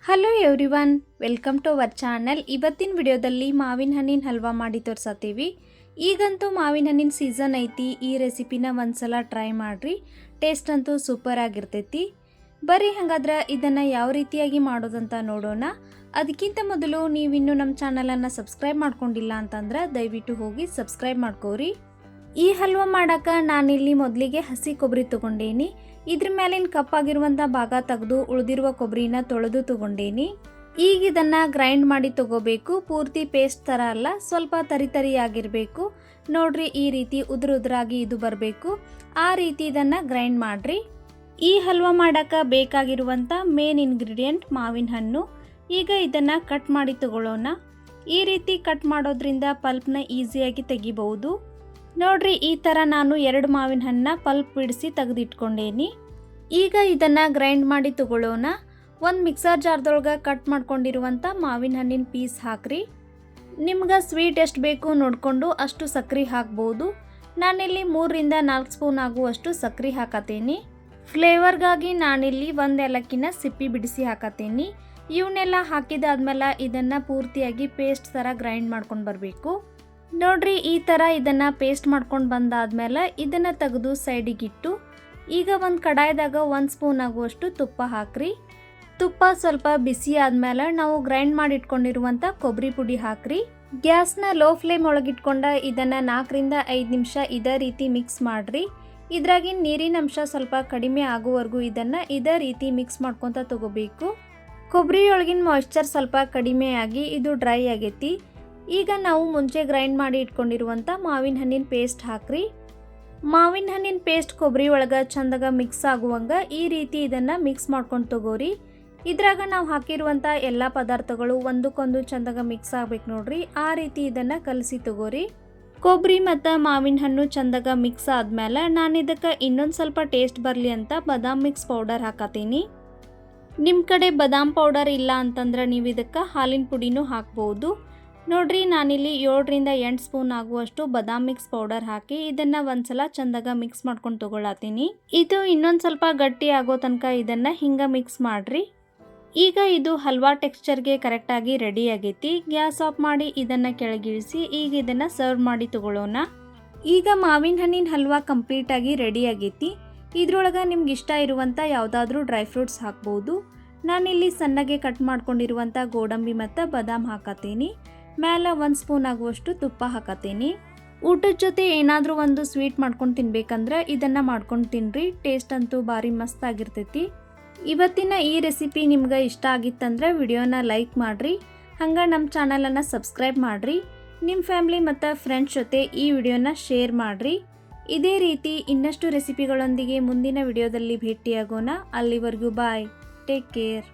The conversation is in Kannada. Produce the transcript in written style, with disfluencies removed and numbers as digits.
Hello everyone, welcome to our channel. ಇವತ್ತಿನ ವಿಡಿಯೋದಲ್ಲಿ ಮಾವಿನ ಹಣ್ಣಿನ ಹಲ್ವಾ ಮಾಡಿ ತೋರಿಸತ್ತೀವಿ. ಈಗಂತೂ ಮಾವಿನ ಹಣ್ಣಿನ ಸೀಸನ್ ಐತಿ. ಈ ರೆಸಿಪಿನ ಒಂದ್ಸಲ ಟ್ರೈ ಮಾಡಿರಿ, ಟೇಸ್ಟ್ ಅಂತೂ ಸೂಪರ್ ಆಗಿರ್ತೈತಿ. ಬರ್ರಿ ಹಾಗಾದ್ರೆ ಇದನ್ನು ಯಾವ ರೀತಿಯಾಗಿ ಮಾಡೋದಂತ ನೋಡೋಣ. ಅದಕ್ಕಿಂತ ಮೊದಲು ನೀವಿನ್ನೂ ನಮ್ಮ ಚಾನಲನ್ನು ಸಬ್ಸ್ಕ್ರೈಬ್ ಮಾಡ್ಕೊಂಡಿಲ್ಲ ಅಂತಂದ್ರೆ ದಯವಿಟ್ಟು ಹೋಗಿ ಸಬ್ಸ್ಕ್ರೈಬ್ ಮಾಡ್ಕೋರಿ. ಈ ಹಲ್ವಾ ಮಾಡೋಕೆ ನಾನಿಲ್ಲಿ ಮೊದಲಿಗೆ ಹಸಿ ಕೊಬ್ಬರಿ ತೊಗೊಂಡೇನಿ. ಇದ್ರ ಮೇಲಿನ ಕಪ್ಪಾಗಿರುವಂಥ ಭಾಗ ತೆಗೆದು ಉಳಿದಿರುವ ಕೊಬ್ಬರಿನ ತೊಳೆದು ತೊಗೊಂಡೇನಿ. ಈಗ ಇದನ್ನು ಗ್ರೈಂಡ್ ಮಾಡಿ ತೊಗೋಬೇಕು. ಪೂರ್ತಿ ಪೇಸ್ಟ್ ಥರ ಅಲ್ಲ, ಸ್ವಲ್ಪ ತರಿ ಆಗಿರಬೇಕು. ನೋಡ್ರಿ, ಈ ರೀತಿ ಉದುರಾಗಿ ಇದು ಬರಬೇಕು. ಆ ರೀತಿ ಇದನ್ನು ಗ್ರೈಂಡ್ ಮಾಡಿರಿ. ಈ ಹಲ್ವಾ ಮಾಡೋಕೆ ಬೇಕಾಗಿರುವಂಥ ಮೇನ್ ಇಂಗ್ರೀಡಿಯೆಂಟ್ ಮಾವಿನ ಹಣ್ಣು. ಈಗ ಇದನ್ನು ಕಟ್ ಮಾಡಿ ತಗೊಳ್ಳೋಣ. ಈ ರೀತಿ ಕಟ್ ಮಾಡೋದ್ರಿಂದ ಪಲ್ಪ್ನ ಈಸಿಯಾಗಿ ತೆಗಿಬಹುದು. ನೋಡ್ರಿ, ಈ ಥರ ನಾನು 2 ಮಾವಿನ ಹಣ್ಣನ್ನ ಪಲ್ಪ್ ಬಿಡಿಸಿ ತೆಗೆದಿಟ್ಕೊಂಡೇನಿ. ಈಗ ಇದನ್ನು ಗ್ರೈಂಡ್ ಮಾಡಿ ತಗೊಳ್ಳೋಣ. ಒಂದು ಮಿಕ್ಸರ್ ಜಾರ್ದೊಳಗೆ ಕಟ್ ಮಾಡ್ಕೊಂಡಿರುವಂಥ ಮಾವಿನ ಹಣ್ಣಿನ ಪೀಸ್ ಹಾಕ್ರಿ. ನಿಮ್ಗೆ ಸ್ವೀಟ್ ಎಷ್ಟು ಬೇಕು ನೋಡಿಕೊಂಡು ಅಷ್ಟು ಸಕ್ಕರೆ ಹಾಕ್ಬೋದು. ನಾನಿಲ್ಲಿ 3ರಿಂದ 4 ಸ್ಪೂನ್ ಆಗುವಷ್ಟು ಸಕ್ಕರೆ ಹಾಕತ್ತೇನೆ. ಫ್ಲೇವರ್ಗಾಗಿ ನಾನಿಲ್ಲಿ 1 ಏಲಕ್ಕಿನ ಸಿಪ್ಪಿ ಬಿಡಿಸಿ ಹಾಕತ್ತೇನೆ. ಇವನ್ನೆಲ್ಲ ಹಾಕಿದಾದ್ಮೇಲೆ ಇದನ್ನು ಪೂರ್ತಿಯಾಗಿ ಪೇಸ್ಟ್ ಥರ ಗ್ರೈಂಡ್ ಮಾಡ್ಕೊಂಡು ಬರಬೇಕು. ನೋಡ್ರಿ, ಈ ಥರ ಇದನ್ನು ಪೇಸ್ಟ್ ಮಾಡ್ಕೊಂಡು ಬಂದಾದ್ಮೇಲೆ ಇದನ್ನು ತೆಗೆದು ಸೈಡಿಗಿಟ್ಟು ಈಗ ಒಂದು ಕಡಾಯಿದಾಗ 1 ಸ್ಪೂನ್ ಆಗುವಷ್ಟು ತುಪ್ಪ ಹಾಕ್ರಿ. ತುಪ್ಪ ಸ್ವಲ್ಪ ಬಿಸಿ ಆದಮೇಲೆ ನಾವು ಗ್ರೈಂಡ್ ಮಾಡಿ ಇಟ್ಕೊಂಡಿರುವಂಥ ಕೊಬ್ಬರಿ ಪುಡಿ ಹಾಕ್ರಿ. ಗ್ಯಾಸ್ನ ಲೋ ಫ್ಲೇಮ್ ಒಳಗಿಟ್ಕೊಂಡ ಇದನ್ನು 4ರಿಂದ 5 ನಿಮಿಷ ಇದೇ ರೀತಿ ಮಿಕ್ಸ್ ಮಾಡಿರಿ. ಇದ್ರಾಗಿನ ನೀರಿನ ಅಂಶ ಸ್ವಲ್ಪ ಕಡಿಮೆ ಆಗುವವರೆಗೂ ಇದನ್ನು ಇದೇ ರೀತಿ ಮಿಕ್ಸ್ ಮಾಡ್ಕೊತ ತಗೋಬೇಕು. ಕೊಬ್ಬರಿ ಒಳಗಿನ ಮಾಯಿಶ್ಚರ್ ಸ್ವಲ್ಪ ಕಡಿಮೆ ಆಗಿ ಇದು ಡ್ರೈ ಆಗೈತಿ. ಈಗ ನಾವು ಮುಂಚೆ ಗ್ರೈಂಡ್ ಮಾಡಿ ಇಟ್ಕೊಂಡಿರುವಂಥ ಮಾವಿನ ಹಣ್ಣಿನ ಪೇಸ್ಟ್ ಹಾಕ್ರಿ. ಮಾವಿನ ಹಣ್ಣಿನ ಪೇಸ್ಟ್ ಕೊಬ್ಬರಿ ಒಳಗೆ ಚಂದಾಗ ಮಿಕ್ಸ್ ಆಗುವಂಗೆ ಈ ರೀತಿ ಇದನ್ನು ಮಿಕ್ಸ್ ಮಾಡ್ಕೊಂಡು ತಗೋರಿ. ಇದ್ರಾಗ ನಾವು ಹಾಕಿರುವಂಥ ಎಲ್ಲ ಪದಾರ್ಥಗಳು ಒಂದಕ್ಕೊಂದು ಚಂದಾಗ ಮಿಕ್ಸ್ ಆಗ್ಬೇಕು ನೋಡ್ರಿ. ಆ ರೀತಿ ಇದನ್ನು ಕಲಸಿ ತಗೋರಿ. ಕೊಬ್ಬರಿ ಮತ್ತು ಮಾವಿನ ಹಣ್ಣು ಚಂದಾಗ ಮಿಕ್ಸ್ ಆದಮೇಲೆ ನಾನು ಇದಕ್ಕೆ ಇನ್ನೊಂದು ಸ್ವಲ್ಪ ಟೇಸ್ಟ್ ಬರಲಿ ಅಂತ ಬಾದಾಮ್ ಮಿಕ್ಸ್ ಪೌಡರ್ ಹಾಕತ್ತೀನಿ. ನಿಮ್ಮ ಕಡೆ ಬಾದಾಮ್ ಪೌಡರ್ ಇಲ್ಲ ಅಂತಂದ್ರೆ ನೀವು ಇದಕ್ಕೆ ಹಾಲಿನ ಪುಡಿನೂ ಹಾಕ್ಬೋದು. ನೋಡ್ರಿ, ನಾನಿಲ್ಲಿ 7ರಿಂದ 8 ಸ್ಪೂನ್ ಆಗುವಷ್ಟು ಬಾದಾಮ್ ಮಿಕ್ಸ್ ಪೌಡರ್ ಹಾಕಿ ಇದನ್ನು ಒಂದ್ಸಲ ಚಂದಾಗ ಮಿಕ್ಸ್ ಮಾಡ್ಕೊಂಡು ತಗೊಳತ್ತೀನಿ. ಇದು ಇನ್ನೊಂದು ಸ್ವಲ್ಪ ಗಟ್ಟಿ ಆಗೋ ತನಕ ಇದನ್ನು ಹಿಂಗೆ ಮಿಕ್ಸ್ ಮಾಡಿರಿ. ಈಗ ಇದು ಹಲ್ವಾ ಟೆಕ್ಸ್ಚರ್ಗೆ ಕರೆಕ್ಟಾಗಿ ರೆಡಿ ಆಗೈತಿ. ಗ್ಯಾಸ್ ಆಫ್ ಮಾಡಿ ಇದನ್ನು ಕೆಳಗಿಳಿಸಿ ಈಗ ಇದನ್ನು ಸರ್ವ್ ಮಾಡಿ ತಗೊಳ್ಳೋಣ. ಈಗ ಮಾವಿನ ಹಣ್ಣಿನ ಹಲ್ವಾ ಕಂಪ್ಲೀಟಾಗಿ ರೆಡಿ ಆಗೈತಿ. ಇದ್ರೊಳಗೆ ನಿಮ್ಗೆ ಇಷ್ಟ ಇರುವಂಥ ಯಾವುದಾದ್ರೂ ಡ್ರೈ ಫ್ರೂಟ್ಸ್ ಹಾಕ್ಬೋದು. ನಾನಿಲ್ಲಿ ಸಣ್ಣಗೆ ಕಟ್ ಮಾಡ್ಕೊಂಡಿರುವಂಥ ಗೋಡಂಬಿ ಮತ್ತು ಬಾದಾಮ್ ಹಾಕತ್ತೀನಿ. ಮೇಲೆ 1 ಸ್ಪೂನ್ ಆಗುವಷ್ಟು ತುಪ್ಪ ಹಾಕತ್ತೀನಿ. ಊಟದ ಜೊತೆ ಏನಾದರೂ ಒಂದು ಸ್ವೀಟ್ ಮಾಡ್ಕೊಂಡು ತಿನ್ಬೇಕಂದ್ರೆ ಇದನ್ನು ಮಾಡ್ಕೊಂಡು ತಿನ್ನಿರಿ. ಟೇಸ್ಟ್ ಅಂತೂ ಭಾರಿ ಮಸ್ತ್ ಆಗಿರ್ತೈತಿ. ಇವತ್ತಿನ ಈ ರೆಸಿಪಿ ನಿಮ್ಗೆ ಇಷ್ಟ ಆಗಿತ್ತಂದ್ರೆ ವಿಡಿಯೋನ ಲೈಕ್ ಮಾಡಿರಿ. ಹಂಗೆ ನಮ್ಮ ಚಾನಲನ್ನು ಸಬ್ಸ್ಕ್ರೈಬ್ ಮಾಡಿರಿ. ನಿಮ್ಮ ಫ್ಯಾಮ್ಲಿ ಮತ್ತು ಫ್ರೆಂಡ್ಸ್ ಜೊತೆ ಈ ವಿಡಿಯೋನ ಶೇರ್ ಮಾಡಿರಿ. ಇದೇ ರೀತಿ ಇನ್ನಷ್ಟು ರೆಸಿಪಿಗಳೊಂದಿಗೆ ಮುಂದಿನ ವಿಡಿಯೋದಲ್ಲಿ ಭೇಟಿಯಾಗೋಣ. ಅಲ್ಲಿವರೆಗೂ ಬಾಯ್, ಟೇಕ್ ಕೇರ್.